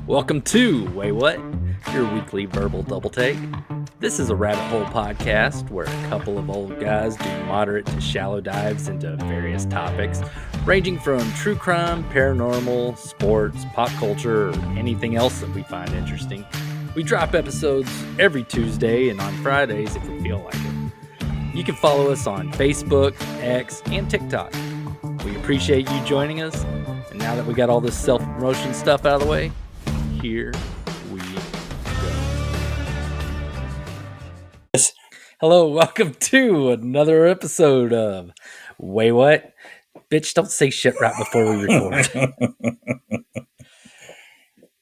Welcome to Waywut, your weekly verbal double take. This is a rabbit hole podcast where a couple of old guys do moderate to shallow dives into various topics, ranging from true crime, paranormal, sports, pop culture, or anything else that we find interesting. We drop episodes every Tuesday and on Fridays if we feel like it. You can follow us on Facebook, X, and TikTok. We appreciate you joining us. And now that we got all this self-promotion stuff out of the way, here we go. Hello, welcome to another episode of Waywut. Bitch, don't say shit right before we record.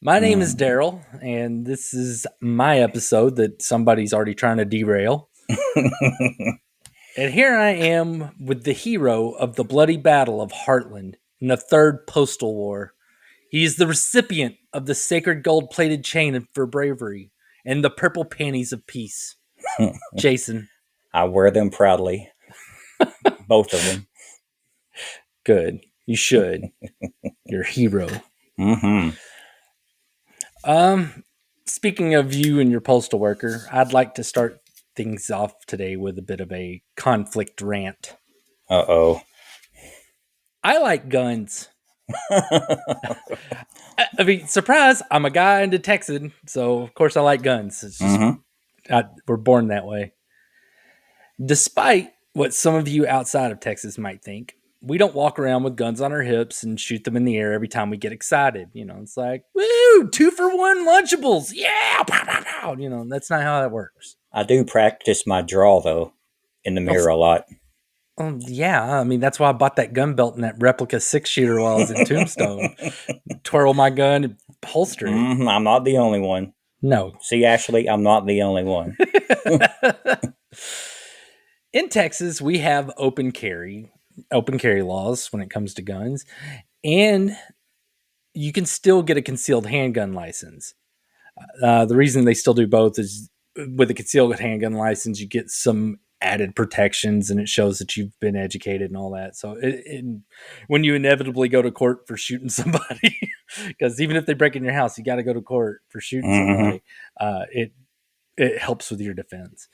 My name is Darrell, and this is my episode that somebody's already trying to derail. And here I am with the hero of the bloody battle of Heartland in the Third Postal War. He is the recipient of the sacred gold-plated chain for bravery and the purple panties of peace. Jason. I wear them proudly. Both of them. Good. You should. You're a hero. Mm-hmm. Speaking of you and your postal worker, I'd like to start things off today with a bit of a conflict rant. Uh-oh. I like guns. I mean, surprise, I'm a guy into Texan, so of course I like guns. It's just, we're born that way. Despite what some of you outside of Texas might think, we don't walk around with guns on our hips and shoot them in the air every time we get excited. You know, it's like, woo, 2-for-1 Lunchables. Yeah. Pow, pow, pow. You know, that's not how that works. I do practice my draw, though, in the mirror a lot. Yeah, I mean, that's why I bought that gun belt and that replica 6-shooter while I was in Tombstone. Twirl my gun and holster it. I'm not the only one. No. See, Ashley, I'm not the only one. In Texas, we have open carry laws when it comes to guns, and you can still get a concealed handgun license. The reason they still do both is with a concealed handgun license, you get some added protections and it shows that you've been educated and all that. So when you inevitably go to court for shooting somebody, because even if they break in your house, you got to go to court for shooting somebody. It helps with your defense.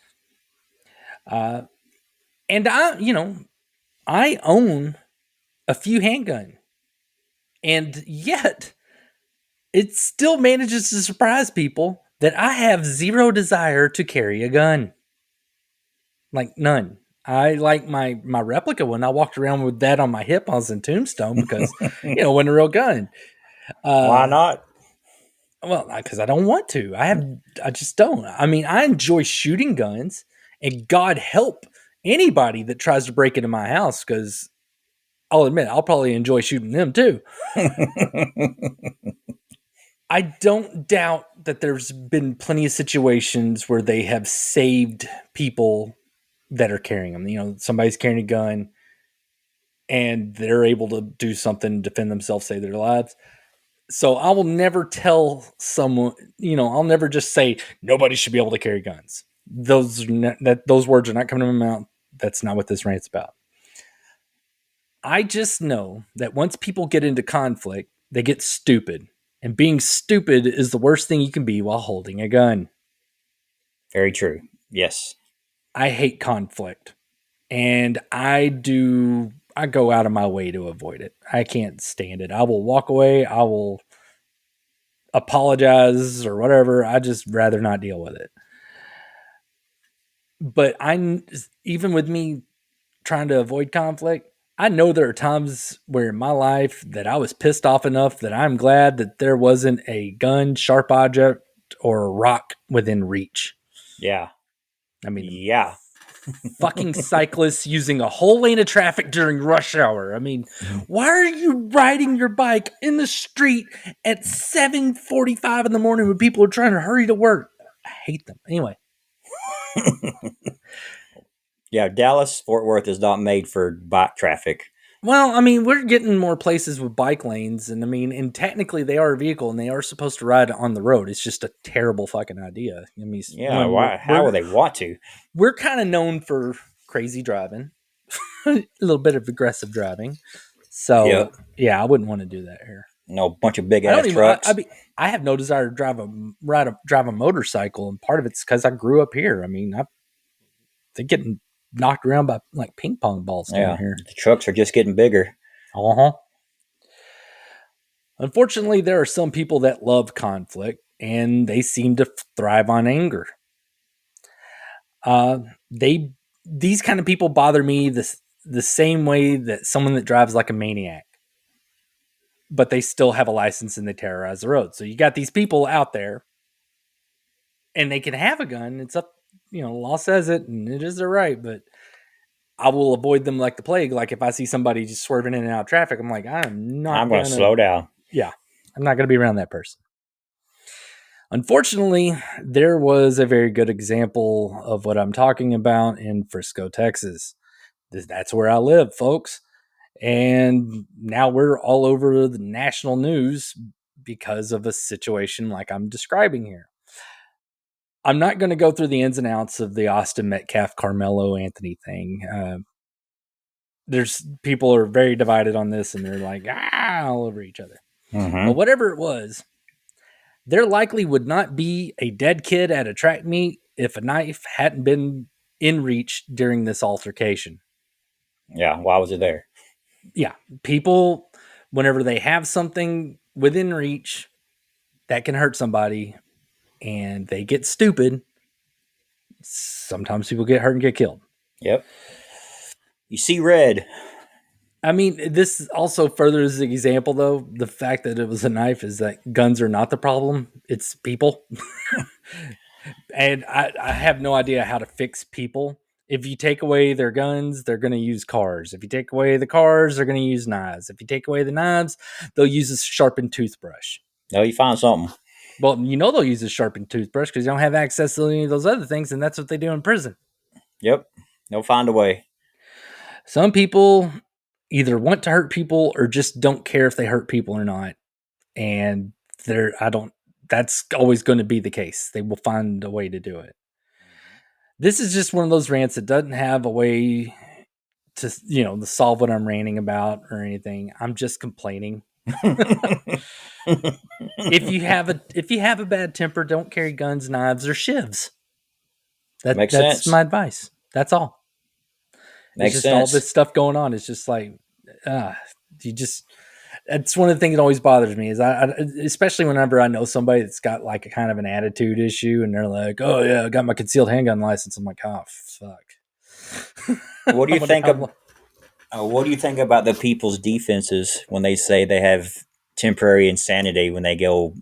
And I own a few handguns, and yet it still manages to surprise people that I have zero desire to carry a gun. Like none. I like my replica one. I walked around with that on my hip. I was in Tombstone because, it wasn't a real gun. Why not? Well, because I don't want to. I just don't. I mean, I enjoy shooting guns, and God help anybody that tries to break into my house, because I'll admit I'll probably enjoy shooting them too. I don't doubt that there's been plenty of situations where they have saved people that are carrying them. Somebody's carrying a gun and they're able to do something, defend themselves, save their lives. So I will never tell someone, I'll never just say nobody should be able to carry guns. Those words are not coming to my mouth. That's not what this rant's about. I just know that once people get into conflict, they get stupid. And being stupid is the worst thing you can be while holding a gun. Very true. Yes. I hate conflict. And I go out of my way to avoid it. I can't stand it. I will walk away. I will apologize or whatever. I just rather not deal with it. But even with me trying to avoid conflict, I know there are times where in my life that I was pissed off enough that I'm glad that there wasn't a gun, sharp object, or a rock within reach. Yeah. I mean, yeah. Fucking cyclists using a whole lane of traffic during rush hour. I mean, why are you riding your bike in the street at 7:45 in the morning when people are trying to hurry to work? I hate them. Anyway. Yeah, Dallas, Fort Worth is not made for bike traffic. Well, I mean, we're getting more places with bike lanes, and technically they are a vehicle and they are supposed to ride on the road. It's just a terrible fucking idea. I mean, yeah, how would they want to? We're kind of known for crazy driving, a little bit of aggressive driving. So, yeah, I wouldn't want to do that here. No bunch of big I don't ass even. trucks. I have no desire to drive a motorcycle, and part of it's because I grew up here. I mean, they're getting knocked around by like ping pong balls down Yeah, here. the trucks are just getting bigger. Uh huh. Unfortunately, there are some people that love conflict, and they seem to thrive on anger. Uh, they these kind of people bother me the same way that someone that drives like a maniac, but they still have a license and they terrorize the road. So you got these people out there, and they can have a gun. It's up, law says it, and it is their right. But I will avoid them like the plague. Like if I see somebody just swerving in and out of traffic, I'm like, I'm I'm not going to gonna. slow down. Yeah, I'm not gonna be around that person. Unfortunately, there was a very good example of what I'm talking about in Frisco, Texas. That's where I live, folks. And now we're all over the national news because of a situation like I'm describing here. I'm not going to go through the ins and outs of the Austin Metcalf Carmelo Anthony thing. There's people are very divided on this, and they're like all over each other. But Mm-hmm. whatever it was, there likely would not be a dead kid at a track meet if a knife hadn't been in reach during this altercation. Yeah, why was it there? Yeah, people, whenever they have something within reach that can hurt somebody and they get stupid, sometimes people get hurt and get killed. Yep. You see red. I mean, this also furthers the example, though. The fact that it was a knife is that guns are not the problem, it's people. And I have no idea how to fix people. If you take away their guns, they're going to use cars. If you take away the cars, they're going to use knives. If you take away the knives, they'll use a sharpened toothbrush. No, you find something. Well, they'll use a sharpened toothbrush because you don't have access to any of those other things, and that's what they do in prison. Yep. They'll find a way. Some people either want to hurt people or just don't care if they hurt people or not. And that's always going to be the case. They will find a way to do it. This is just one of those rants that doesn't have a way to solve what I'm ranting about or anything. I'm just complaining. If you have a bad temper, don't carry guns, knives, or shivs. Makes That's sense. my advice. That's all. It's Makes just all sense. this stuff going on. It's just like, you just. That's one of the things that always bothers me is especially whenever I know somebody that's got like a kind of an attitude issue and they're like, oh yeah, I got my concealed handgun license. I'm like, oh fuck. What do you think of? What do you think about the people's defenses when they say they have temporary insanity when they go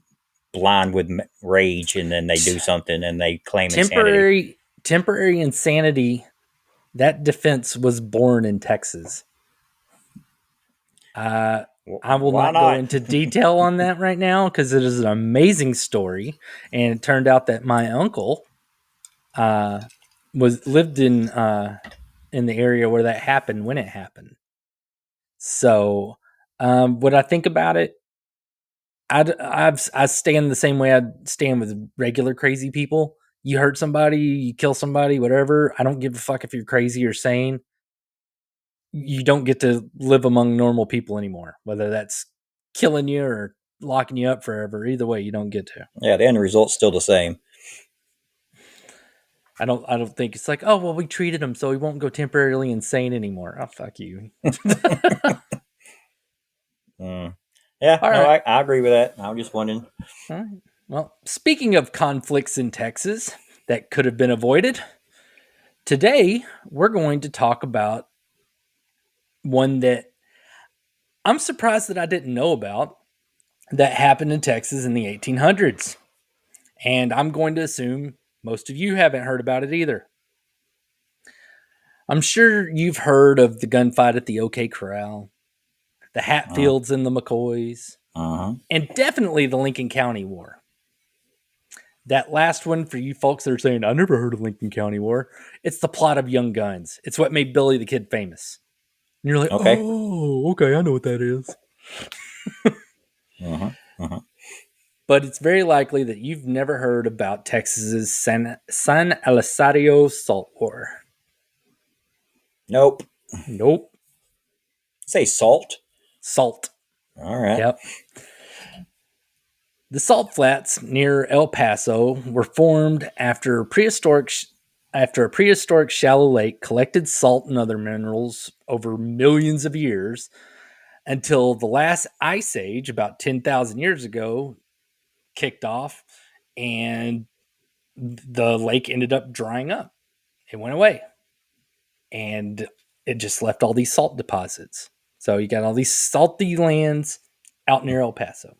blind with rage and then they do something and they claim insanity? temporary insanity? That defense was born in Texas. I will Why not go not? into detail on that right now because it is an amazing story, and it turned out that my uncle lived in the area where that happened when it happened. So, what I think about it, I stand the same way I stand with regular crazy people. You hurt somebody, you kill somebody, whatever. I don't give a fuck if you're crazy or sane. You don't get to live among normal people anymore, whether that's killing you or locking you up forever. Either way, you don't get to. Yeah, the end result's still the same. I don't think it's like, oh well, we treated him so he won't go temporarily insane anymore. Oh fuck you. Mm. Yeah, All no, right. I agree with that. I'm just wondering. All right. Well, speaking of conflicts in Texas that could have been avoided, today we're going to talk about one that I'm surprised that I didn't know about that happened in Texas in the 1800s. And I'm going to assume most of you haven't heard about it either. I'm sure you've heard of the gunfight at the OK Corral, the Uh, Hatfields and the McCoys, uh-huh. and definitely the Lincoln County War. That last one, for you folks that are saying, I never heard of Lincoln County War, it's the plot of Young Guns. It's what made Billy the Kid famous. And you're like, Okay. oh, okay, I know what that is. Uh-huh. Uh-huh. But it's very likely that you've never heard about Texas's San Elizario Salt War. Nope. Nope. Say salt. Salt. All right. Yep. The salt flats near El Paso were formed after a prehistoric shallow lake collected salt and other minerals over millions of years until the last ice age about 10,000 years ago kicked off and the lake ended up drying up. It went away and it just left all these salt deposits. So you got all these salty lands out near El Paso.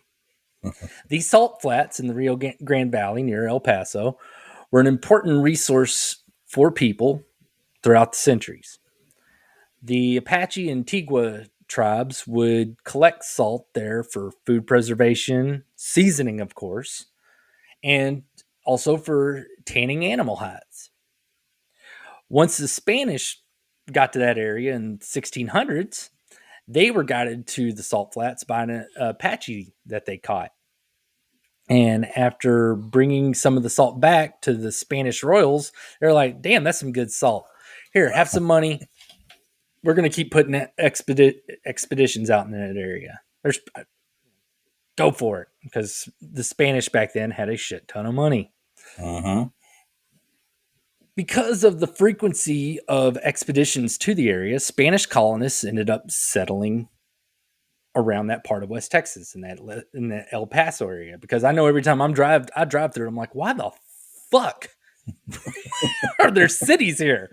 These salt flats in the Rio Grande Valley near El Paso were an important resource for people throughout the centuries. The Apache and Tigua tribes would collect salt there for food preservation, seasoning, of course, and also for tanning animal hides. Once the Spanish got to that area in 1600s, they were guided to the salt flats by an Apache that they caught. And after bringing some of the salt back to the Spanish royals, they're like, damn, that's some good salt. Here, have some money. We're going to keep putting expeditions out in that area. Go for it. Because the Spanish back then had a shit ton of money. Uh-huh. Because of the frequency of expeditions to the area, Spanish colonists ended up settling around that part of West Texas in that El Paso area. Because I know every time I drive through, I'm like, why the fuck are there cities here?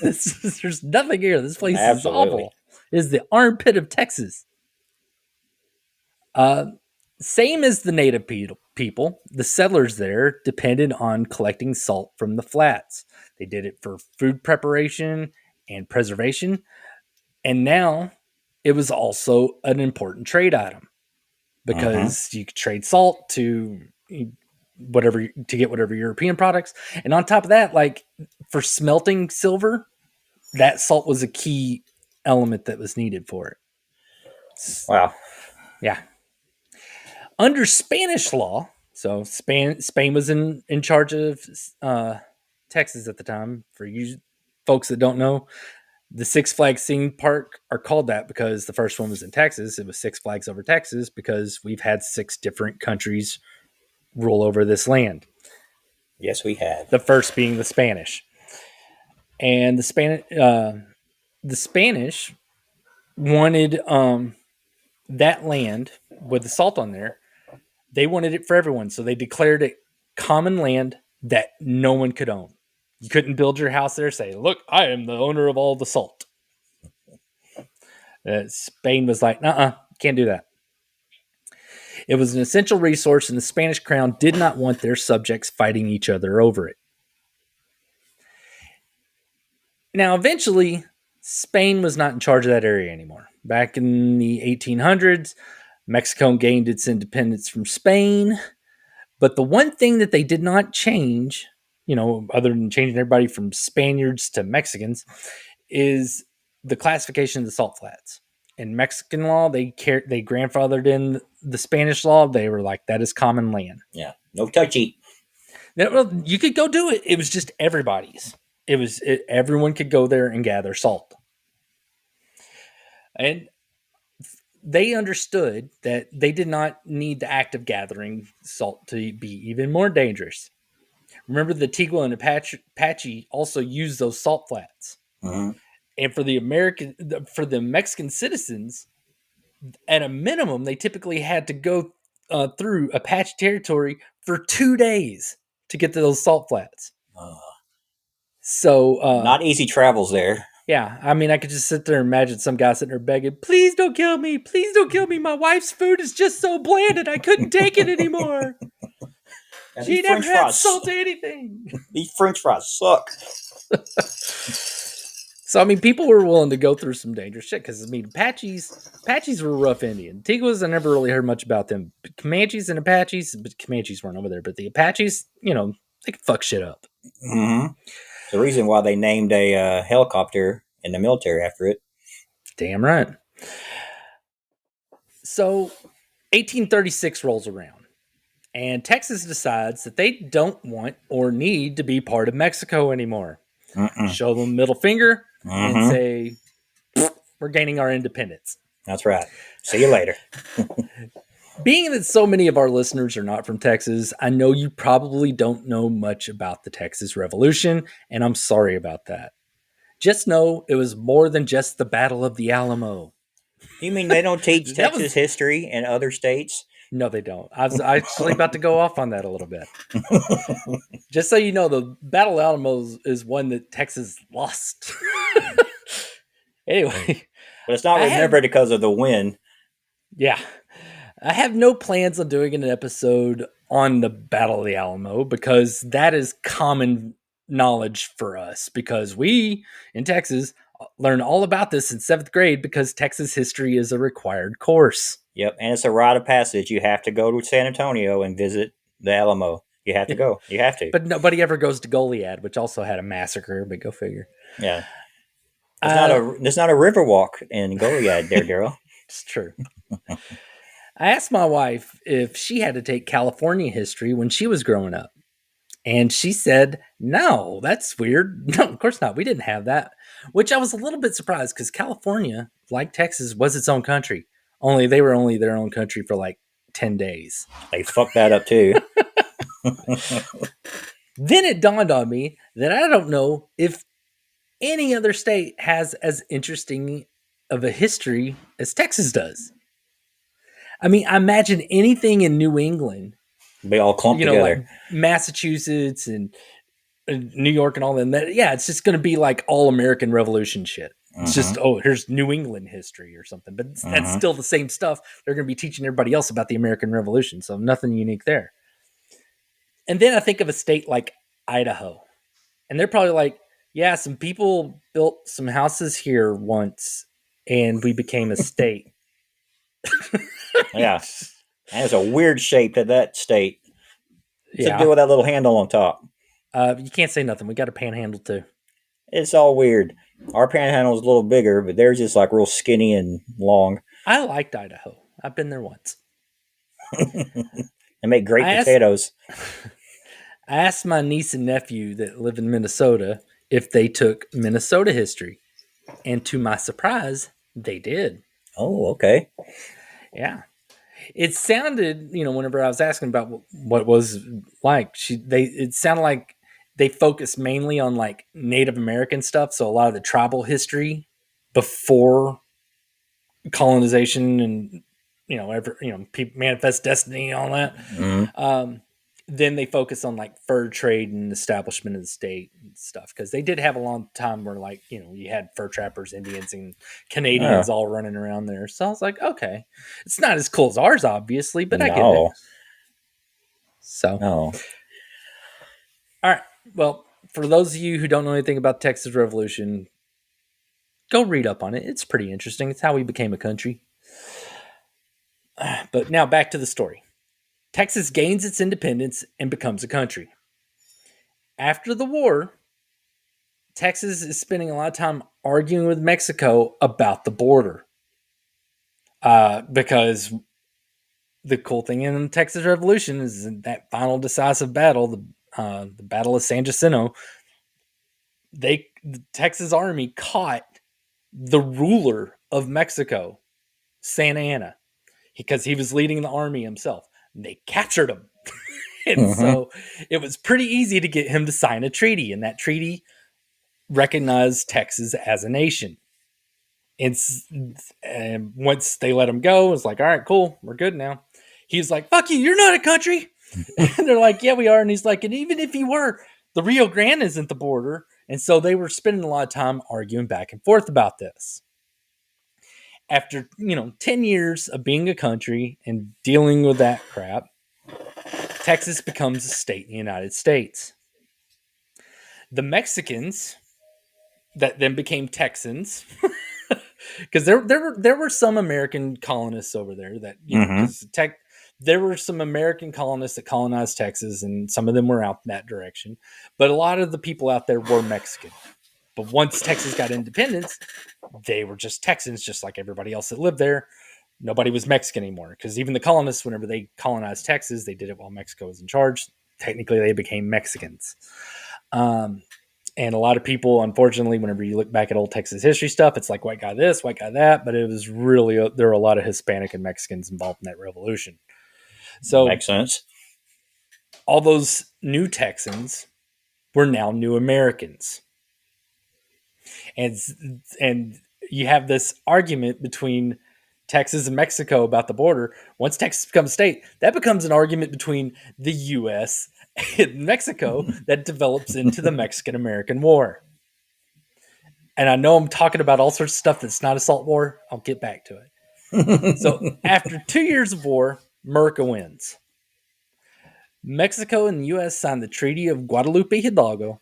There's nothing here. This place is awful. It is the armpit of Texas. Same as the native people, the settlers there depended on collecting salt from the flats. They did it for food preparation and preservation. And now it was also an important trade item because you could trade salt to get whatever European products. And on top of that, like for smelting silver, that salt was a key element that was needed for it. Wow. Yeah. Under Spanish law, so Spain was in charge of Texas at the time. For you folks that don't know, the Six Flags theme park are called that because the first one was in Texas. It was Six Flags over Texas because we've had 6 different countries rule over this land. Yes, we have. The first being the Spanish. And the Spanish wanted that land with the salt on there. They wanted it for everyone, so they declared it common land that no one could own. You couldn't build your house there, say, look, I am the owner of all the salt. Spain was like, can't do that. It was an essential resource, and the Spanish crown did not want their subjects fighting each other over it. Now, eventually, Spain was not in charge of that area anymore. Back in the 1800s, Mexico gained its independence from Spain. But the one thing that they did not change, other than changing everybody from Spaniards to Mexicans, is the classification of the salt flats. In Mexican law, they grandfathered in the Spanish law. They were like, that is common land. Yeah, no touchy. Well, you could go do it. It was just everybody's. Everyone could go there and gather salt. And they understood that they did not need the act of gathering salt to be even more dangerous. Remember, the Tigua and Apache also used those salt flats. Mm-hmm. And for the Mexican citizens, at a minimum, they typically had to go through Apache territory for 2 days to get to those salt flats. So not easy travels there. Yeah, I mean, I could just sit there and imagine some guy sitting there begging, please don't kill me. Please don't kill me. My wife's food is just so bland and I couldn't take it anymore. She never had salt to anything. These French fries suck. So, I mean, people were willing to go through some dangerous shit because, I mean, Apaches were rough Indian. Tiguas, I never really heard much about them. But Comanches and Apaches, but Comanches weren't over there. But the Apaches, they could fuck shit up. Mm-hmm. The reason why they named a helicopter in the military after it. Damn right. So, 1836 rolls around, and Texas decides that they don't want or need to be part of Mexico anymore. Show them middle finger and say, we're gaining our independence. That's right. See you later. Being that so many of our listeners are not from Texas, I know you probably don't know much about the Texas Revolution, and I'm sorry about that. Just know it was more than just the Battle of the Alamo. You mean they don't teach That Texas was history in other states? no, they don't. I was actually about to go off on that a little bit. Just so you know, the Battle of Alamo is one that Texas lost. Anyway, But it's not I have remembered because of the win. yeah, I have no plans on doing an episode on the Battle of the Alamo because that is common knowledge for us because we in Texas learn all about this in 7th grade because Texas history is a required course. Yep, and it's a rite of passage. You have to go to San Antonio and visit the Alamo. You have to go. You have to. But nobody ever goes to Goliad, which also had a massacre, but go figure. Yeah. Uh, There's not a river walk in Goliad there, Darrell. it's true. I asked my wife if she had to take California history when she was growing up. And she said, no, that's weird. No, of course not. We didn't have that, which I was a little bit surprised because California, like Texas, was its own country. Only they were only their own country for like 10 days. They fucked that up too. Then it dawned on me that I don't know if any other state has as interesting of a history as Texas does. I mean, I imagine anything in New England, They all clumped together. like Massachusetts and New York and all that. Yeah, it's just going to be like all American Revolution shit. It's just, here's New England history or something. But that's still the same stuff. They're going to be teaching everybody else about the American Revolution. So nothing unique there. And then I think of a state like Idaho. And they're probably like, yeah, some people built some houses here once and we became a state. Yeah. And it's a weird shape to that state. What's it Yeah. do with that little handle on top? You can't say nothing. We got a panhandle too. It's all weird. Our panhandle is a little bigger, but theirs is like real skinny and long. I liked Idaho. I've been there once. They make great potatoes. I asked my niece and nephew that live in Minnesota if they took Minnesota history. And to my surprise, they did. Oh, okay. Yeah. It sounded, whenever I was asking about what was like, it sounded like they focused mainly on like Native American stuff. So a lot of the tribal history before colonization and, manifest destiny and all that. Mm-hmm. Then they focus on like fur trade and establishment of the state and stuff because they did have a long time where like you had fur trappers, Indians, and Canadians all running around there. So I was like, okay, it's not as cool as ours, obviously, but I get it. So, all right. Well, for those of you who don't know anything about the Texas Revolution, go read up on it. It's pretty interesting. It's how we became a country. But now back to the story. Texas gains its independence and becomes a country. After the war, Texas is spending a lot of time arguing with Mexico about the border. Because the cool thing in the Texas Revolution is that final decisive battle, the Battle of San Jacinto, the Texas Army caught the ruler of Mexico, Santa Anna, because he was leading the army himself. They captured him. And so it was pretty easy to get him to sign a treaty. And that treaty recognized Texas as a nation. And once they let him go, it was like, all right, cool. We're good now. He's like, fuck you. You're not a country. And they're like, yeah, we are. And he's like, and even if you were, the Rio Grande isn't the border. And so they were spending a lot of time arguing back and forth about this. After, 10 years of being a country and dealing with that crap, Texas becomes a state in the United States. The Mexicans that then became Texans, because there were some American colonists over there that, there were some American colonists that colonized Texas, and some of them were out in that direction. But a lot of the people out there were Mexican. But once Texas got independence, they were just Texans, just like everybody else that lived there. Nobody was Mexican anymore, because even the colonists, whenever they colonized Texas, they did it while Mexico was in charge. Technically, they became Mexicans. And a lot of people, unfortunately, whenever you look back at old Texas history stuff, it's like white guy this, white guy that. But it was really, there were a lot of Hispanic and Mexicans involved in that revolution. So Makes sense. all those new Texans were now new Americans. And you have this argument between Texas and Mexico about the border. Once Texas becomes a state, that becomes an argument between the U.S. and Mexico that develops into the Mexican-American War. And I know I'm talking about all sorts of stuff that's not a salt war. I'll get back to it. So after 2 years of war, America wins. Mexico and the U.S. signed the Treaty of Guadalupe Hidalgo,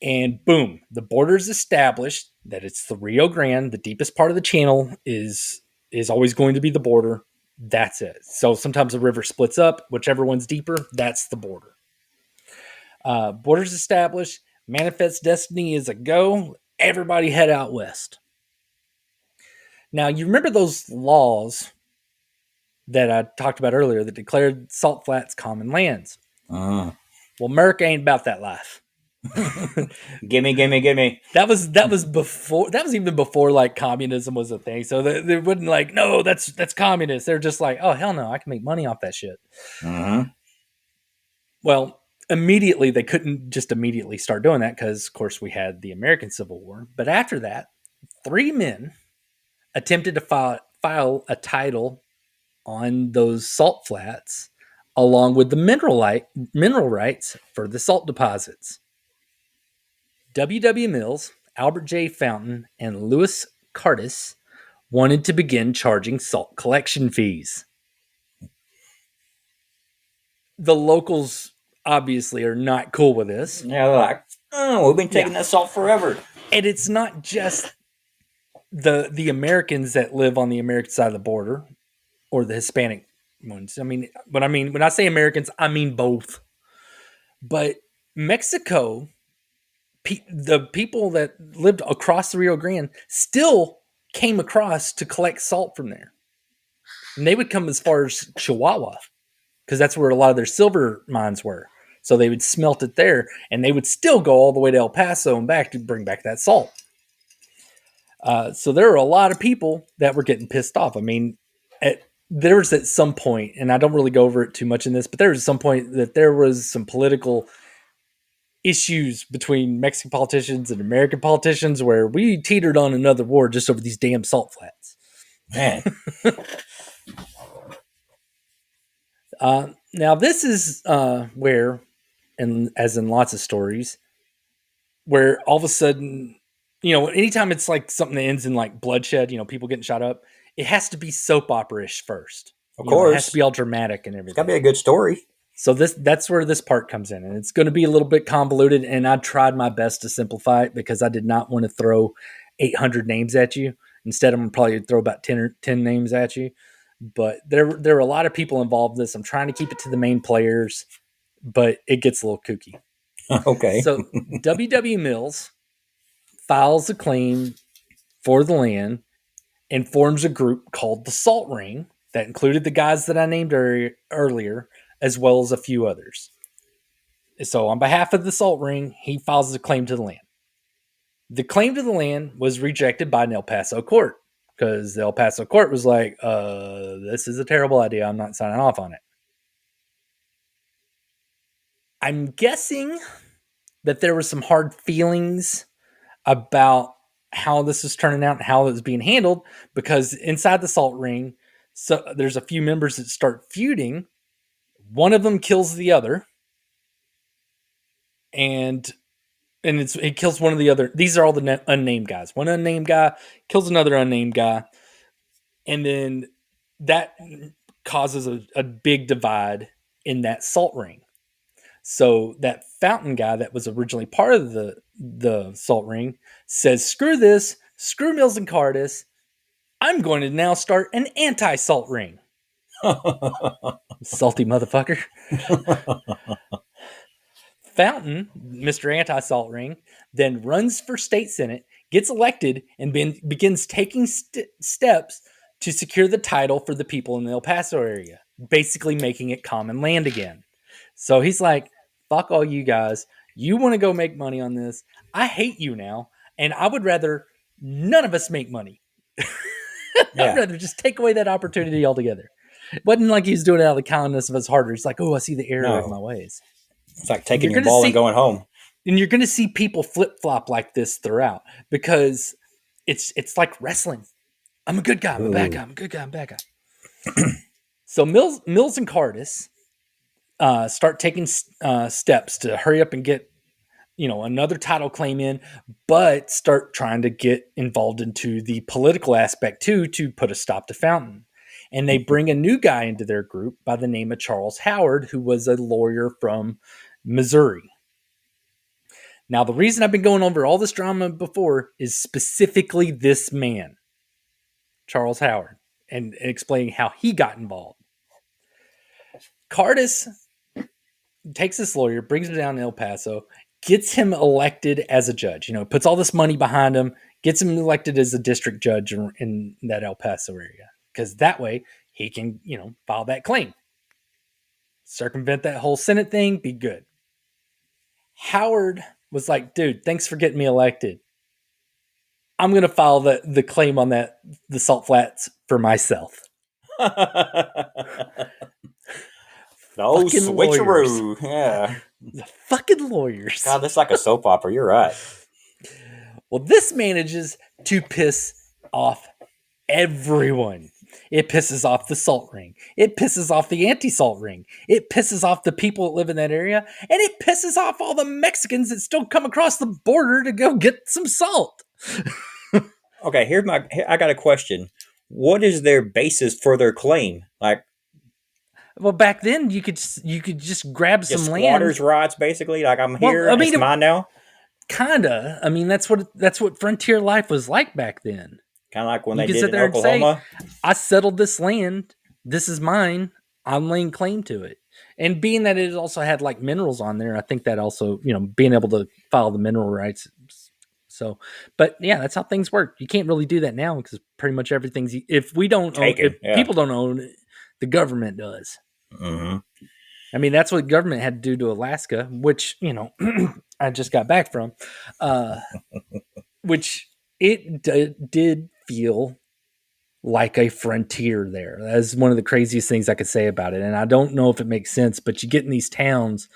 and boom, the border is established. That it's the Rio Grande, the deepest part of the channel is always going to be the border. That's it. So sometimes the river splits up. Whichever one's deeper, that's the border. Borders established. Manifest destiny is a go. Everybody head out west. Now, you remember those laws that I talked about earlier that declared salt flats common lands? Well, America ain't about that life. Gimme. That was before. That was even before like communism was a thing. So they wouldn't like, no, that's communist. They're just like, oh hell no, I can make money off that shit. Well, immediately they couldn't just immediately start doing that because, of course, we had the American Civil War. But after that, 3 men attempted to file a title on those salt flats, along with the mineral rights for the salt deposits. W. Mills, Albert J. Fountain, and Louis Cardis wanted to begin charging salt collection fees. The locals obviously are not cool with this. Yeah, they're like, oh, we've been taking that salt forever. And it's not just the Americans that live on the American side of the border or the Hispanic ones. I mean, when I say Americans, I mean both. But Mexico, the people that lived across the Rio Grande still came across to collect salt from there. And they would come as far as Chihuahua because that's where a lot of their silver mines were. So they would smelt it there, and they would still go all the way to El Paso and back to bring back that salt. So there were a lot of people that were getting pissed off. I mean, there was at some point, and I don't really go over it too much in this, but there was some point that there was some political issues between Mexican politicians and American politicians where we teetered on another war just over these damn salt flats. Man. Now this is where, and as in lots of stories, where all of a sudden, anytime it's like something that ends in like bloodshed, people getting shot up, it has to be soap opera-ish first. Of course. It has to be all dramatic and everything. It's got to be a good story. So that's where this part comes in, and it's going to be a little bit convoluted, and I tried my best to simplify it because I did not want to throw 800 names at you. Instead, I'm going to probably throw about 10 names at you. But there are a lot of people involved in this. I'm trying to keep it to the main players, but it gets a little kooky. Okay. So W. Mills files a claim for the land and forms a group called the Salt Ring that included the guys that I named earlier, as well as a few others. So on behalf of the Salt Ring, he files a claim to the land. The claim to the land was rejected by an El Paso court because the El Paso court was like, this is a terrible idea. I'm not signing off on it. I'm guessing that there were some hard feelings about how this was turning out and how it was being handled because inside the Salt Ring, so there's a few members that start feuding. One of them kills the other, and it kills one of the other. These are all the unnamed guys. One unnamed guy kills another unnamed guy, and then that causes a big divide in that Salt Ring. So that Fountain guy that was originally part of the Salt Ring says, screw this, screw Mills and Cardis. I'm going to now start an anti-Salt Ring. Salty motherfucker. Fountain, Mr. Anti-Salt Ring, then runs for state senate, gets elected, and begins taking steps to secure the title for the people in the El Paso area, basically making it common land again. So he's like, fuck all you guys. You want to go make money on this. I hate you now. And I would rather none of us make money. I'd Yeah. rather just take away that opportunity altogether. It wasn't like he's doing it out of the kindness of his heart. He's like, oh, I see the error of my No. ways. It's like And taking your ball and going home. and you're going to see people flip flop like this throughout because it's like wrestling. I'm a good guy. I'm a bad guy. I'm a good guy. I'm a bad guy. So Mills and Cardis start taking steps to hurry up and get another title claim in, but start trying to get involved into the political aspect too to put a stop to Fountain. And they bring a new guy into their group by the name of Charles Howard, who was a lawyer from Missouri. Now, the reason I've been going over all this drama before is specifically this man, Charles Howard, and explaining how he got involved. Cardis takes this lawyer, brings him down to El Paso, gets him elected as a judge. Puts all this money behind him, gets him elected as a district judge in that El Paso area. Because that way he can, file that claim. Circumvent that whole Senate thing, be good. Howard was like, dude, thanks for getting me elected. I'm going to file the claim on the Salt Flats for myself. No Lawyers. switcheroo. Yeah. The fucking lawyers. God, that's like a soap opera. You're right. Well, this manages to piss off everyone. It pisses off the salt ring. It pisses off the anti-salt ring. It pisses off the people that live in that area. And it pisses off all the Mexicans that still come across the border to go get some salt. Okay, I got a question. What is their basis for their claim? Like, well, back then you could just grab some land. Squatters' rights, basically. Like, I'm here, it's mine now. Kinda. I mean, that's what frontier life was like back then. Kind of like when they did in Oklahoma. I settled this land. This is mine. I'm laying claim to it. And being that it also had like minerals on there, I think that also, being able to file the mineral rights. So, but yeah, that's how things work. You can't really do that now because pretty much everything's, if we don't own, if people don't own it, the government does. Mm-hmm. I mean, that's what government had to do to Alaska, which, I just got back from, which it did feel like a frontier there. That's one of the craziest things I could say about it. And I don't know if it makes sense, but you get in these towns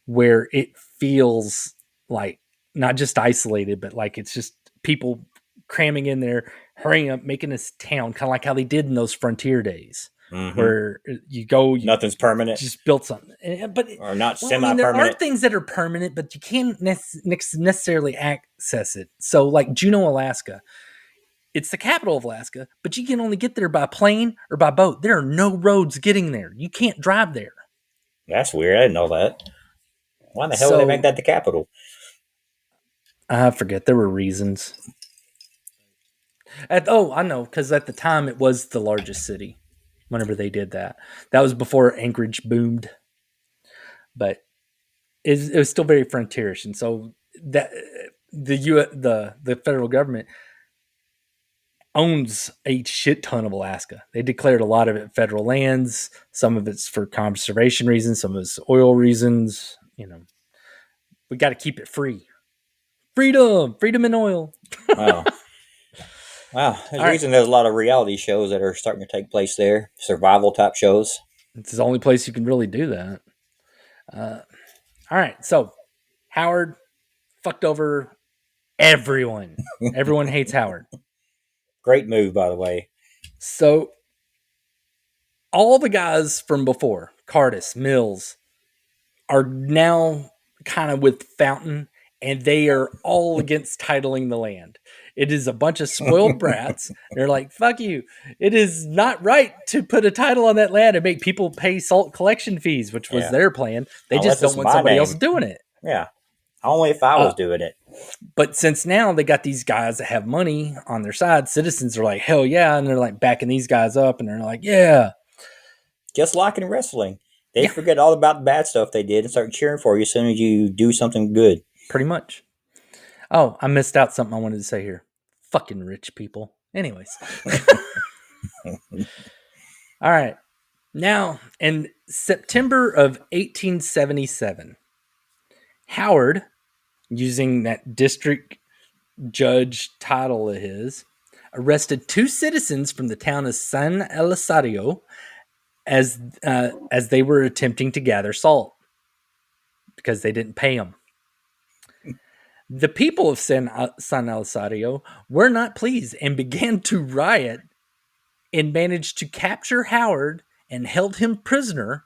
where it feels like not just isolated, but like it's just people cramming in there, hurrying up, making this town kind of like how they did in those frontier days. Mm-hmm. Where you go, nothing's permanent. Just built something, but or not semi-permanent. There are things that are permanent, but you can't necessarily access it. So, like Juneau, Alaska, it's the capital of Alaska, but you can only get there by plane or by boat. There are no roads getting there. You can't drive there. That's weird. I didn't know that. Why the hell would they make that the capital? I forget. There were reasons. I know, because at the time it was the largest city. Whenever they did that was before Anchorage boomed, but it was still very frontierish, and so that the federal government owns a shit ton of Alaska. They declared a lot of it federal lands. Some of it's for conservation reasons, some of it's oil reasons. We got to keep it free. Freedom in oil. Wow. Wow, there's a reason there's a lot of reality shows that are starting to take place there. Survival type shows. It's the only place you can really do that. All right, so Howard fucked over everyone. Everyone hates Howard. Great move, by the way. So all the guys from before, Cardis, Mills, are now kind of with Fountain, and they are all against titling the land. It is a bunch of spoiled brats. They're like, fuck you. It is not right to put a title on that land and make people pay salt collection fees, which was their plan. They just don't want somebody else doing it. Yeah. Only if I was doing it. But since now they got these guys that have money on their side, citizens are like, hell yeah. And they're like backing these guys up, and they're like, yeah. Just like in wrestling. They forget all about the bad stuff they did and start cheering for you as soon as you do something good. Pretty much. Oh, I missed out something I wanted to say here. Fucking rich people. Anyways. All right. Now, in September of 1877, Howard, using that district judge title of his, arrested 2 citizens from the town of San Elizario as they were attempting to gather salt because they didn't pay them. The people of San Elizario were not pleased and began to riot and managed to capture Howard and held him prisoner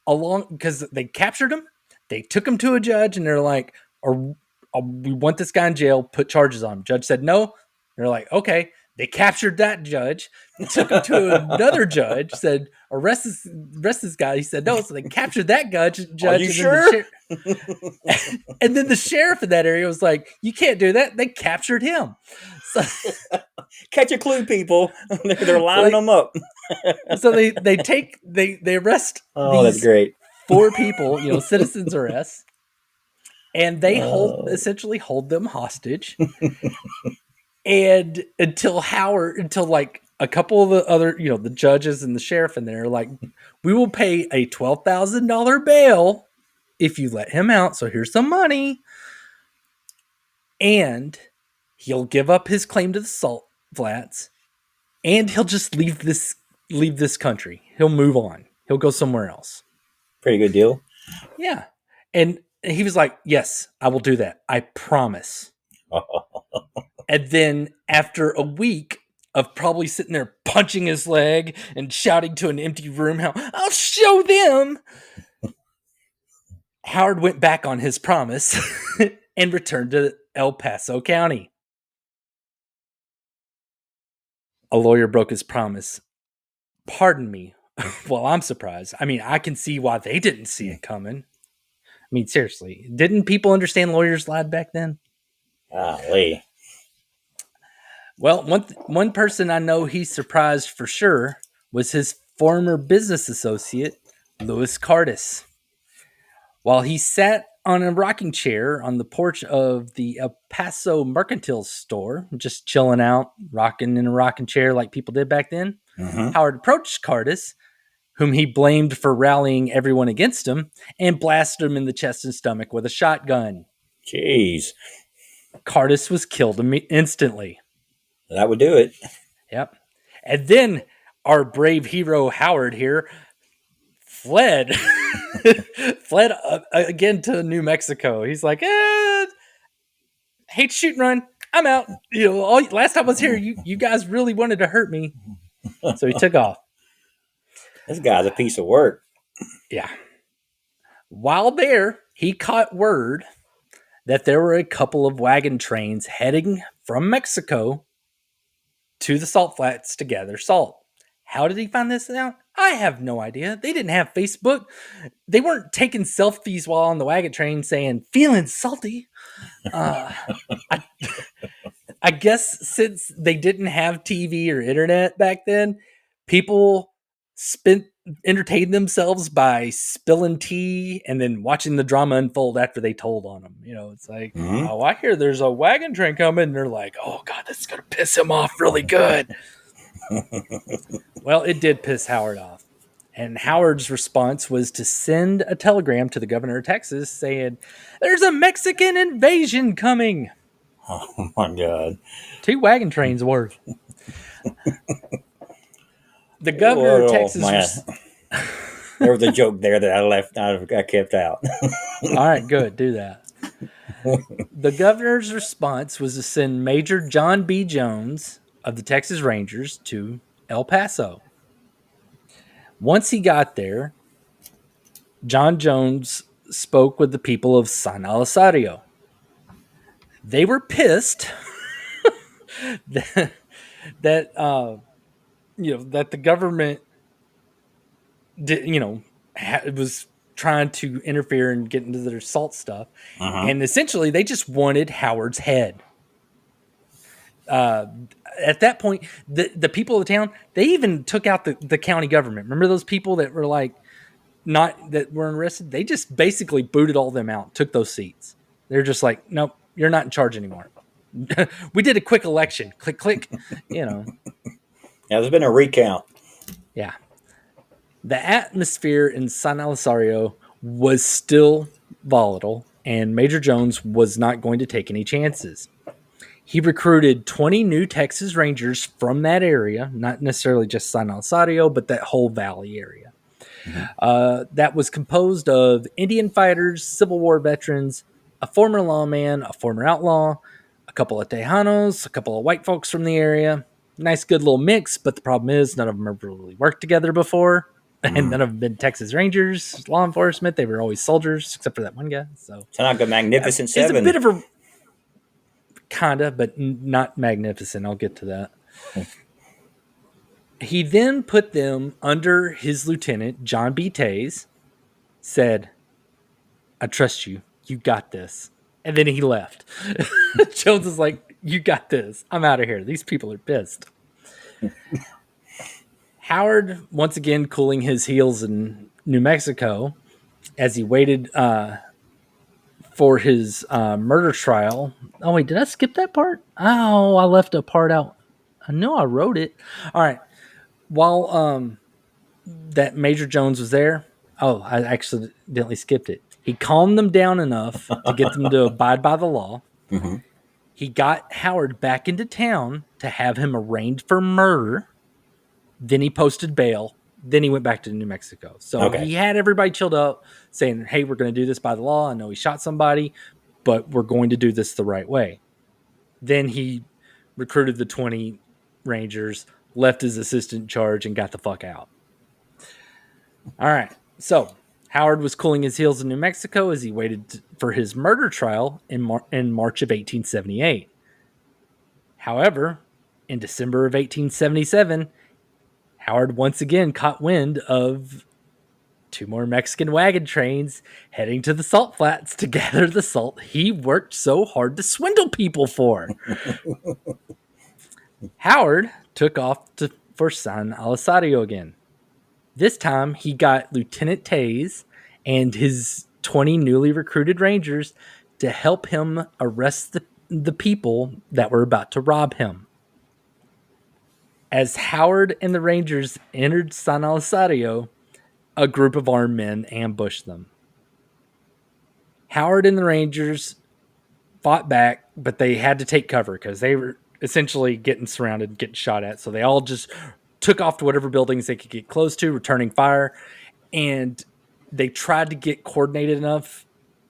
along because they captured him. They took him to a judge and they're like, we want this guy in jail, put charges on him. Judge said no. They're like, okay. They captured that judge, took him to another judge, said, arrest this guy. He said no. So they captured that judge. Are you sure? And then the sheriff in that area was like, you can't do that. They captured him. So, catch a clue, people. They're lining them up. So they arrest that's great. 4 people, citizens arrest, and they essentially hold them hostage. And until like a couple of the other, the judges and the sheriff in there are like, we will pay a $12,000 bail if you let him out. So here's some money. And he'll give up his claim to the salt flats and he'll just leave this country. He'll move on. He'll go somewhere else. Pretty good deal. Yeah. And he was like, yes, I will do that. I promise. And then after a week of probably sitting there punching his leg and shouting to an empty room, how I'll show them. Howard went back on his promise and returned to El Paso County. A lawyer broke his promise. Pardon me. Well, I'm surprised. I mean, I can see why they didn't see it coming. I mean, seriously, didn't people understand lawyers lied back then? Golly. Well, one person I know he's surprised for sure was his former business associate, Louis Cardis. While he sat on a rocking chair on the porch of the El Paso Mercantile store, just chilling out, rocking in a rocking chair like people did back then, Howard approached Cardis, whom he blamed for rallying everyone against him, and blasted him in the chest and stomach with a shotgun. Jeez. Cardis was killed instantly. That would do it. Yep. And then our brave hero Howard here fled again to New Mexico. He's like, hate shoot and run. I'm out. Last time I was here, you guys really wanted to hurt me. So he took off. This guy's a piece of work. Yeah. While there, he caught word that there were a couple of wagon trains heading from Mexico to the salt flats to gather salt. How did he find this out? I have no idea. They didn't have Facebook. They weren't taking selfies while on the wagon train saying, feeling salty. I guess since they didn't have TV or internet back then, people entertained themselves by spilling tea and then watching the drama unfold after they told on them. It's like, oh, I hear there's a wagon train coming. And they're like, oh, God, this is going to piss him off really good. Well, it did piss Howard off. And Howard's response was to send a telegram to the governor of Texas saying, there's a Mexican invasion coming. Oh, my God. 2 wagon trains worth. The governor of Texas. There was a joke there that I kept out. All right, good. Do that. The governor's response was to send Major John B. Jones of the Texas Rangers to El Paso. Once he got there, John Jones spoke with the people of San Elizario. They were pissed that the government was trying to interfere and get into their salt stuff. And essentially they just wanted Howard's head. At that point, the people of the town, they even took out the county government. Remember those people that were like, that were arrested? They just basically booted all of them out, took those seats. They're just like, nope, you're not in charge anymore. We did a quick election. Click, click, Yeah, there's been a recount. Yeah. The atmosphere in San Elizario was still volatile, and Major Jones was not going to take any chances. He recruited 20 new Texas Rangers from that area, not necessarily just San Elizario, but that whole valley area. That was composed of Indian fighters, Civil War veterans, a former lawman, a former outlaw, a couple of Tejanos, a couple of white folks from the area. Nice, good little mix, but the problem is none of them have really worked together before, and none of them been Texas Rangers, law enforcement. They were always soldiers, except for that one guy. So It's like a Magnificent it's a Seven. bit of a kinda, but not magnificent. I'll get to that. He then put them under his lieutenant, John B. Tays, said, I trust you. You got this. And then he left. Jones is like, you got this. I'm out of here. These people are pissed. Howard, once again, cooling his heels in New Mexico as he waited for his murder trial. Oh, wait, did I skip that part? Oh, I left a part out. I know I wrote it. All right. While that Major Jones was there, I accidentally skipped it. He calmed them down enough to get them to abide by the law. Mm-hmm. He got Howard back into town to have him arraigned for murder. Then he posted bail. Then he went back to New Mexico. So he had everybody chilled out, saying, hey, we're going to do this by the law. I know he shot somebody, but we're going to do this the right way. Then he recruited the 20 Rangers, left his assistant in charge, and got the fuck out. All right. So Howard was cooling his heels in New Mexico as he waited for his murder trial in March of 1878. However, in December of 1877, Howard once again caught wind of 2 more Mexican wagon trains heading to the salt flats to gather the salt he worked so hard to swindle people for. Howard took off for San Elizario again. This time, he got Lieutenant Tays and his 20 newly recruited Rangers to help him arrest the people that were about to rob him. As Howard and the Rangers entered San Elizario, a group of armed men ambushed them. Howard and the Rangers fought back, but they had to take cover because they were essentially getting surrounded, getting shot at. So they all just took off to whatever buildings they could get close to, returning fire. And they tried to get coordinated enough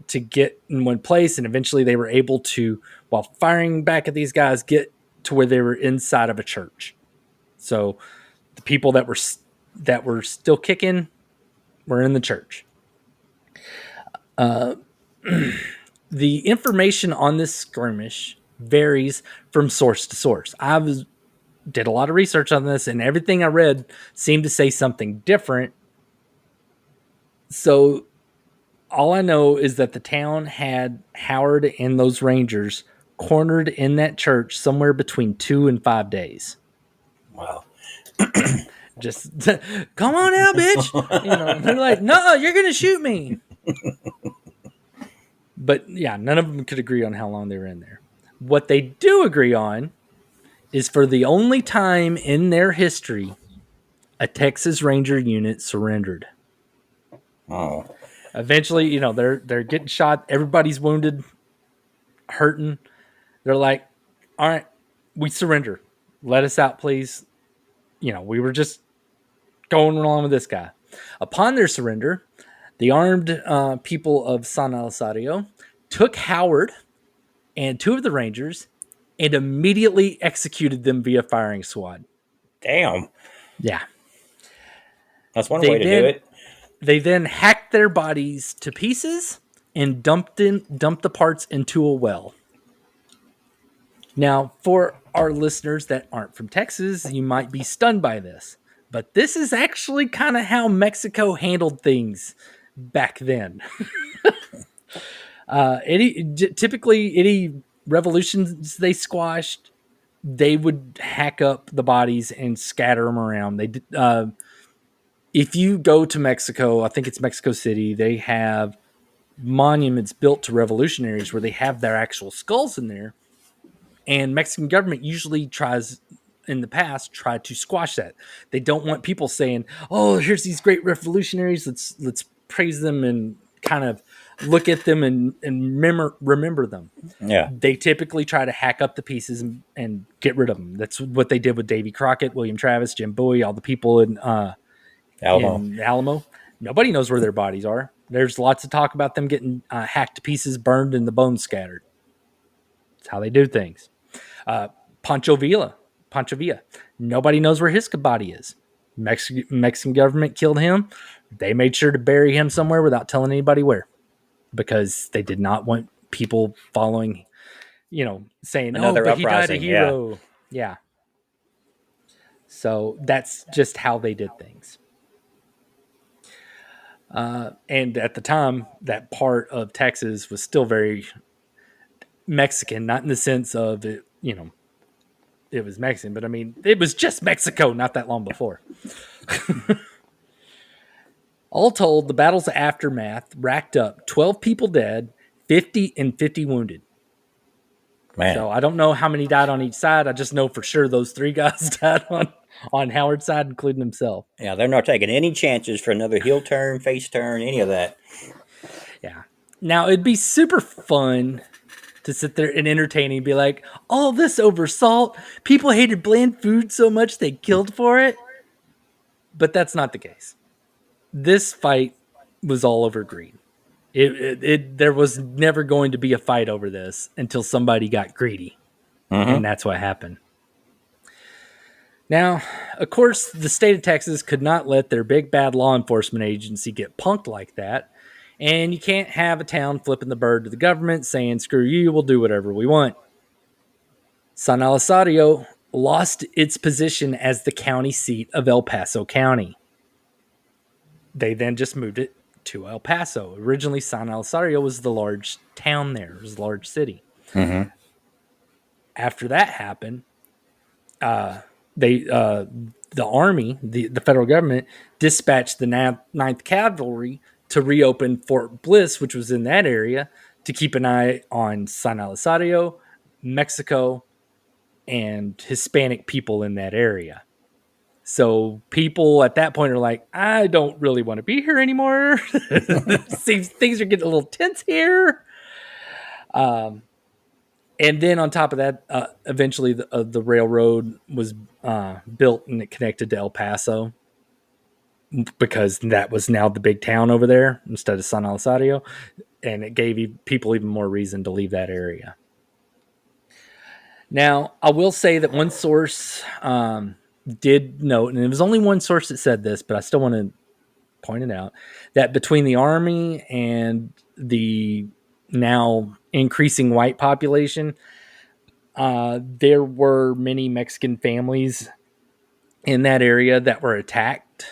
to get in one place. And eventually they were able to, while firing back at these guys, get to where they were inside of a church. So the people that were still kicking were in the church. The information on this skirmish varies from source to source. Did a lot of research on this, and everything I read seemed to say something different. So all I know is that the town had Howard and those Rangers cornered in that church somewhere between 2 and 5 days. Wow. Just come on out, bitch. They're like, no, you're going to shoot me. But yeah, none of them could agree on how long they were in there. What they do agree on is for the only time in their history, a Texas Ranger unit surrendered. Oh. Eventually, they're getting shot. Everybody's wounded, hurting. They're like, all right, we surrender. Let us out, please. We were just going along with this guy. Upon their surrender, the armed people of San Elizario took Howard and 2 of the Rangers and immediately executed them via firing squad. Damn. Yeah. That's one way to do it. They then hacked their bodies to pieces and dumped the parts into a well. Now, for our listeners that aren't from Texas, you might be stunned by this, but this is actually kind of how Mexico handled things back then. Typically, any revolutions they squashed, they would hack up the bodies and scatter them around. If you go to Mexico, I think it's Mexico City, they have monuments built to revolutionaries where they have their actual skulls in there. And Mexican government usually tries to squash that. They don't want people saying, "Oh, here's these great revolutionaries. Let's praise them and kind of look at them and remember them. Yeah. They typically try to hack up the pieces and get rid of them. That's what they did with Davy Crockett, William Travis, Jim Bowie, all the people in Alamo. Alamo. Nobody knows where their bodies are. There's lots of talk about them getting hacked to pieces, burned, and the bones scattered. That's how they do things. Pancho Villa. Nobody knows where his body is. Mexican government killed him. They made sure to bury him somewhere without telling anybody where, because they did not want people following, saying, Another but he died a uprising, hero. Yeah. So that's just how they did things. And at the time, that part of Texas was still very Mexican, not in the sense of it, it was Mexican, but I mean, it was just Mexico not that long before. All told, the battle's aftermath racked up 12 people dead, 50 wounded. Man. So I don't know how many died on each side. I just know for sure those 3 guys died on Howard's side, including himself. Yeah, they're not taking any chances for another heel turn, face turn, any of that. Yeah. Now, it'd be super fun to sit there and entertain and be like, all this over salt? People hated bland food so much they killed for it? But that's not the case. This fight was all over greed. There was never going to be a fight over this until somebody got greedy. Mm-hmm. And that's what happened. Now, of course, the state of Texas could not let their big bad law enforcement agency get punked like that. And you can't have a town flipping the bird to the government saying, screw you, we'll do whatever we want. San Elizario lost its position as the county seat of El Paso County. They then just moved it to El Paso. Originally, San Elizario was the large town there. It was a large city. Mm-hmm. After that happened, the Army, the federal government, dispatched the 9th Cavalry to reopen Fort Bliss, which was in that area, to keep an eye on San Elizario, Mexico, and Hispanic people in that area. So people at that point are like, I don't really want to be here anymore. Seems things are getting a little tense here. And then on top of that, eventually the railroad was built and it connected to El Paso, because that was now the big town over there instead of San Elizario. And it gave people even more reason to leave that area. Now, I will say that one source did note, and it was only one source that said this, but I still want to point it out, that between the Army and the now increasing white population, there were many Mexican families in that area that were attacked,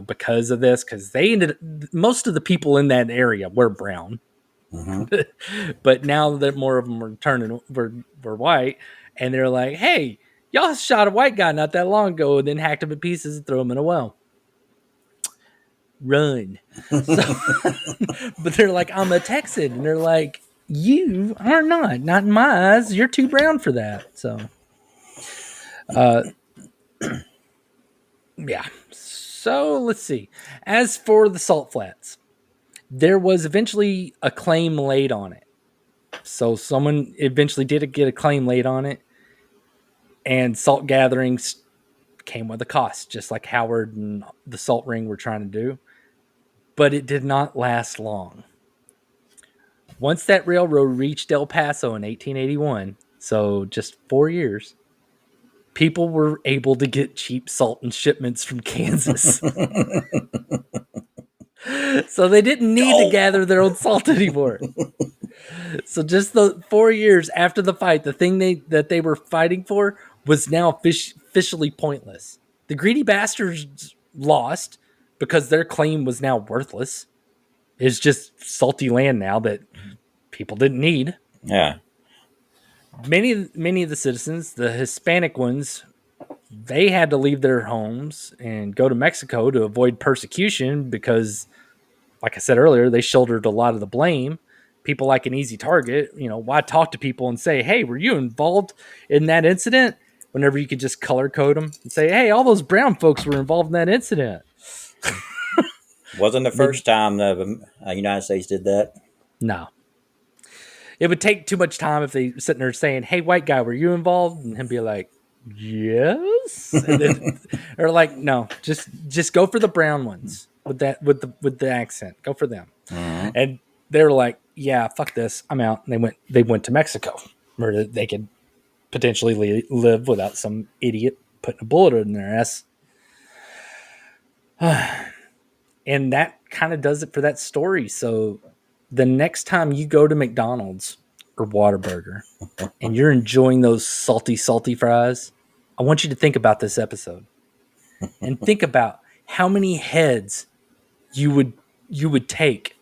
because of this, because most of the people in that area were brown. Mm-hmm. But now that more of them were white, and they're like, hey, y'all shot a white guy not that long ago and then hacked him in pieces and threw him in a well. Run. But they're like, I'm a Texan. And they're like, you are not in my eyes. You're too brown for that. So, yeah. So let's see. As for the Salt Flats, there was eventually a claim laid on it. So someone eventually did get a claim laid on it, and salt gatherings came with a cost, just like Howard and the Salt Ring were trying to do. But it did not last long. Once that railroad reached El Paso in 1881, so just 4 years, people were able to get cheap salt in shipments from Kansas. So they didn't need to gather their own salt anymore. So just the 4 years after the fight, the thing that they were fighting for was now officially pointless. The greedy bastards lost because their claim was now worthless. It's just salty land now that people didn't need. Yeah. Many of the citizens, the Hispanic ones, they had to leave their homes and go to Mexico to avoid persecution because, like I said earlier, they shouldered a lot of the blame. People like an easy target. Why talk to people and say, hey, were you involved in that incident? Whenever you could just color code them and say, hey, all those brown folks were involved in that incident. Wasn't the first time the United States did that. No. It would take too much time if they were sitting there saying, "Hey, white guy, were you involved?" And him be like, "Yes," and then or like, "No, just go for the brown ones with the accent. Go for them." Mm-hmm. And they were like, "Yeah, fuck this, I'm out." And they went to Mexico, where they could potentially live without some idiot putting a bullet in their ass. And that kind of does it for that story. So the next time you go to McDonald's or Whataburger and you're enjoying those salty fries, I want you to think about this episode and think about how many heads you would take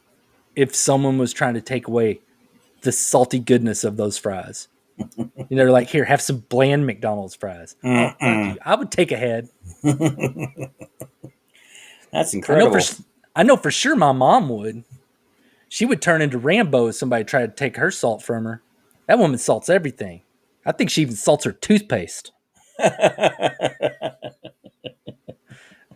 if someone was trying to take away the salty goodness of those fries. You know, they're like, "Here, have some bland McDonald's fries." Oh, fuck you. I would take a head. That's incredible. I know for sure my mom would. She would turn into Rambo if somebody tried to take her salt from her. That woman salts everything. I think she even salts her toothpaste. I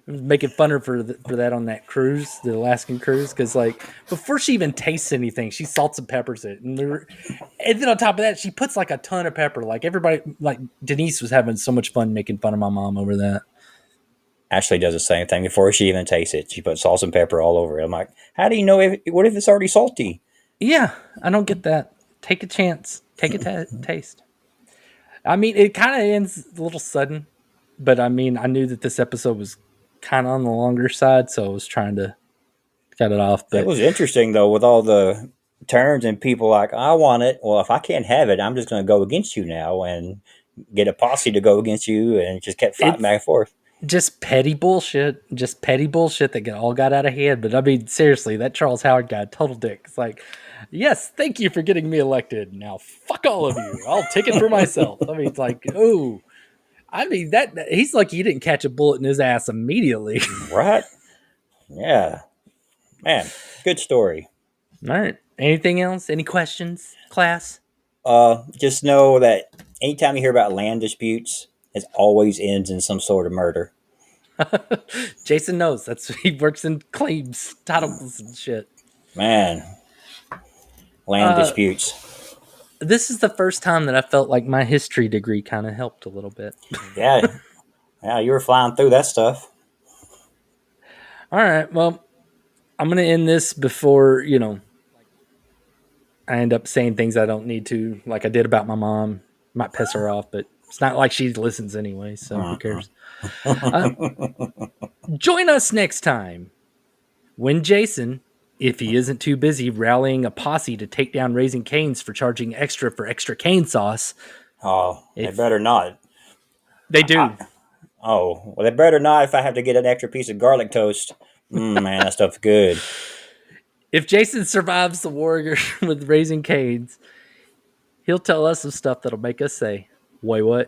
was making fun of her for that on that cruise, the Alaskan cruise, because like before she even tastes anything, she salts and peppers it, and then on top of that, she puts like a ton of pepper. Like everybody, like Denise was having so much fun making fun of my mom over that. Ashley does the same thing before she even tastes it. She puts salt and pepper all over it. I'm like, how do you know what if it's already salty? Yeah, I don't get that. Take a chance. Take a taste. I mean, it kind of ends a little sudden, but I mean, I knew that this episode was kind of on the longer side, so I was trying to cut it off. But it was interesting, though, with all the turns and people like, I want it. Well, if I can't have it, I'm just going to go against you now and get a posse to go against you, and just kept fighting back and forth. Just petty bullshit that all got out of hand. But I mean, seriously, that Charles Howard guy, total dick. It's like, yes, thank you for getting me elected. Now, fuck all of you. I'll take it for myself. I mean, it's like, oh, I mean, that he's lucky he didn't catch a bullet in his ass immediately. Right? Yeah. Man, good story. All right. Anything else? Any questions, class? Just know that anytime you hear about land disputes, it always ends in some sort of murder. Jason knows. He works in claims, titles, and shit. Man, land disputes. This is the first time that I felt like my history degree kind of helped a little bit. Yeah, you were flying through that stuff. All right, well, I'm going to end this before, I end up saying things I don't need to, like I did about my mom. Might piss her off, but it's not like she listens anyway, so who cares? Join us next time when Jason, if he isn't too busy rallying a posse to take down Raising Cane's for charging extra for extra cane sauce. Oh, they better not. They do. Well, they better not if I have to get an extra piece of garlic toast. Man, that stuff's good. If Jason survives the warrior with Raising Cane's, he'll tell us some stuff that'll make us say, "Waywut,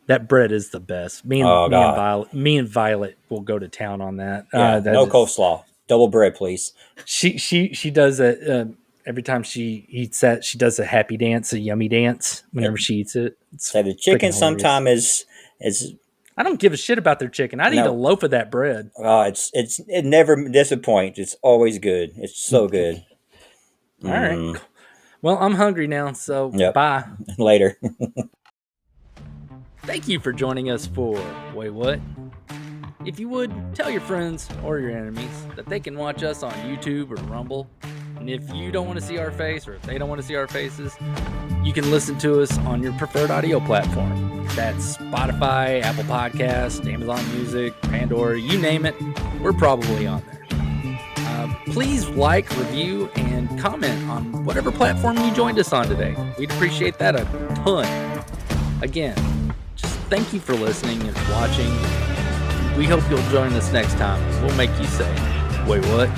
that bread is the best." Me and Violet will go to town on that. Yeah, no coleslaw, double bread, please. She does a every time she eats that, she does a happy dance, a yummy dance whenever she eats it. So the chicken sometimes is. I don't give a shit about their chicken. I'd eat a loaf of that bread. It never disappoints. It's always good. It's so good. All right. Well, I'm hungry now, so bye. Later. Thank you for joining us for Waywut. If you would, tell your friends or your enemies that they can watch us on YouTube or Rumble. And if you don't want to see our face, or if they don't want to see our faces, you can listen to us on your preferred audio platform. That's Spotify, Apple Podcasts, Amazon Music, Pandora, you name it, we're probably on there. Please like, review, and comment on whatever platform you joined us on today. We'd appreciate that a ton. Again, just thank you for listening and watching. We hope you'll join us next time. We'll make you say, "Wait, what?"